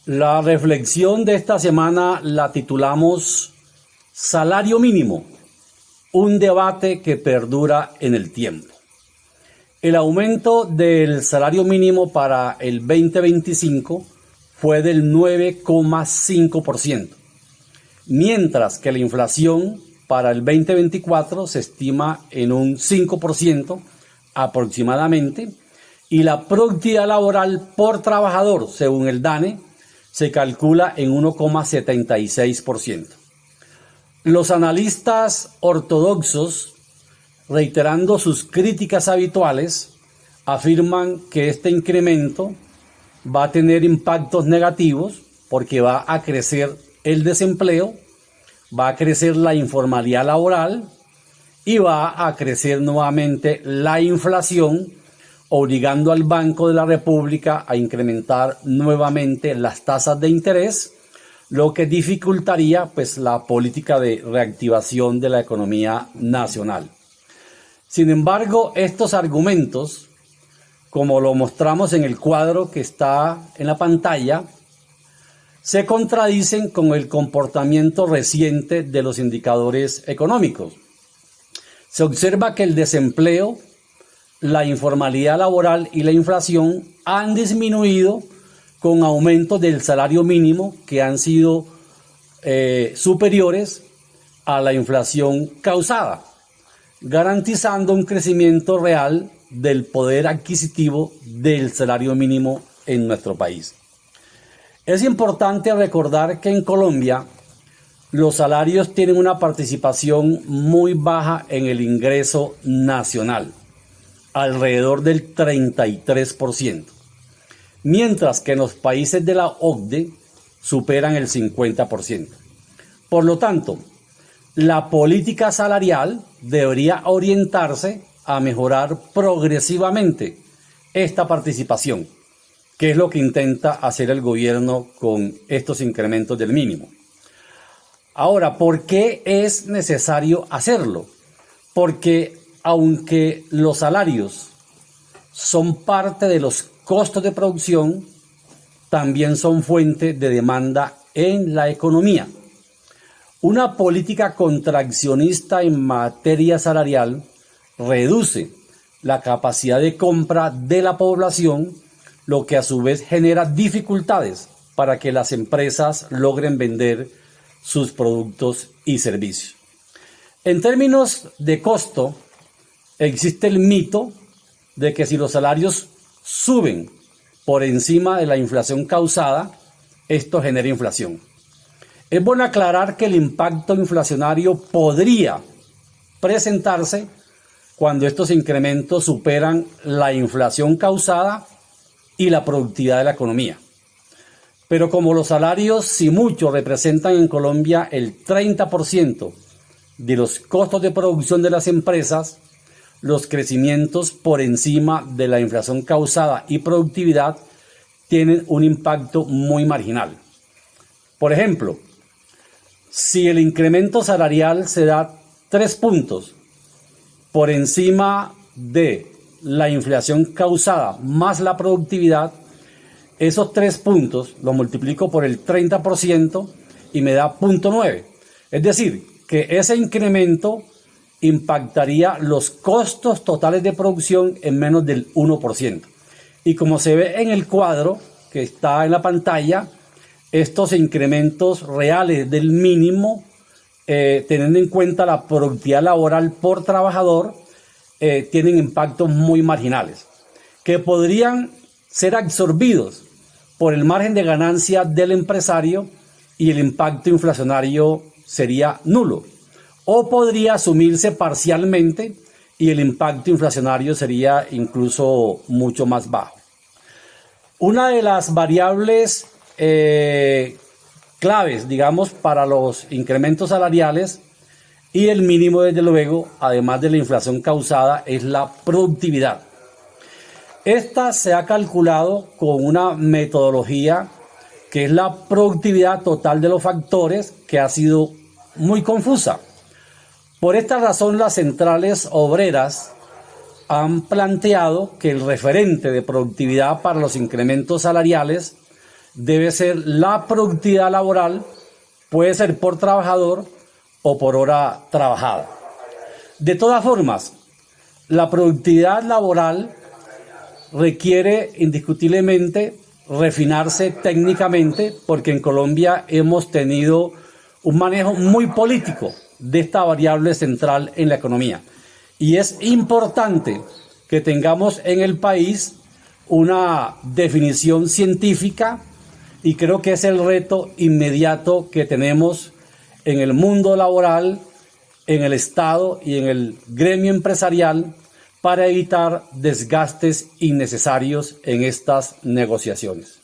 La reflexión de esta semana la titulamos Salario mínimo, un debate que perdura en el tiempo. El aumento del salario mínimo para el 2025 fue del 9,5%, mientras que la inflación para el 2024 se estima en un 5% aproximadamente, y la productividad laboral por trabajador, según el DANE, se calcula en 1,76%. Los analistas ortodoxos, reiterando sus críticas habituales, afirman que este incremento va a tener impactos negativos porque va a crecer el desempleo, va a crecer la informalidad laboral y va a crecer nuevamente la inflación, obligando al Banco de la República a incrementar nuevamente las tasas de interés, lo que dificultaría la política de reactivación de la economía nacional. Sin embargo, estos argumentos, como lo mostramos en el cuadro que está en la pantalla, se contradicen con el comportamiento reciente de los indicadores económicos. Se observa que el desempleo, la informalidad laboral y la inflación han disminuido con aumentos del salario mínimo que han sido superiores a la inflación causada, garantizando un crecimiento real del poder adquisitivo del salario mínimo en nuestro país. Es importante recordar que en Colombia los salarios tienen una participación muy baja en el ingreso nacional, alrededor del 33%, mientras que en los países de la OCDE superan el 50%. Por lo tanto, la política salarial debería orientarse a mejorar progresivamente esta participación, que es lo que intenta hacer el gobierno con estos incrementos del mínimo. Ahora, ¿por qué es necesario hacerlo? Porque aunque los salarios son parte de los costos de producción, también son fuente de demanda en la economía. Una política contraccionista en materia salarial reduce la capacidad de compra de la población, lo que a su vez genera dificultades para que las empresas logren vender sus productos y servicios. En términos de costo, existe el mito de que si los salarios suben por encima de la inflación causada, esto genera inflación. Es bueno aclarar que el impacto inflacionario podría presentarse cuando estos incrementos superan la inflación causada y la productividad de la economía. Pero como los salarios, si mucho, representan en Colombia el 30% de los costos de producción de las empresas, los crecimientos por encima de la inflación causada y productividad tienen un impacto muy marginal. Por ejemplo, si el incremento salarial se da 3 puntos por encima de la inflación causada más la productividad, esos 3 puntos los multiplico por el 30% y me da 0,9. Es decir, que ese incremento impactaría los costos totales de producción en menos del 1%. Y como se ve en el cuadro que está en la pantalla, estos incrementos reales del mínimo, teniendo en cuenta la productividad laboral por trabajador, tienen impactos muy marginales, que podrían ser absorbidos por el margen de ganancia del empresario y el impacto inflacionario sería nulo. O podría asumirse parcialmente y el impacto inflacionario sería incluso mucho más bajo. Una de las variables claves, para los incrementos salariales y el mínimo, desde luego, además de la inflación causada, es la productividad. Esta se ha calculado con una metodología que es la productividad total de los factores, que ha sido muy confusa. Por esta razón, las centrales obreras han planteado que el referente de productividad para los incrementos salariales debe ser la productividad laboral, puede ser por trabajador o por hora trabajada. De todas formas, la productividad laboral requiere indiscutiblemente refinarse técnicamente, porque en Colombia hemos tenido un manejo muy político de esta variable central en la economía. Y es importante que tengamos en el país una definición científica, y creo que es el reto inmediato que tenemos en el mundo laboral, en el Estado y en el gremio empresarial, para evitar desgastes innecesarios en estas negociaciones.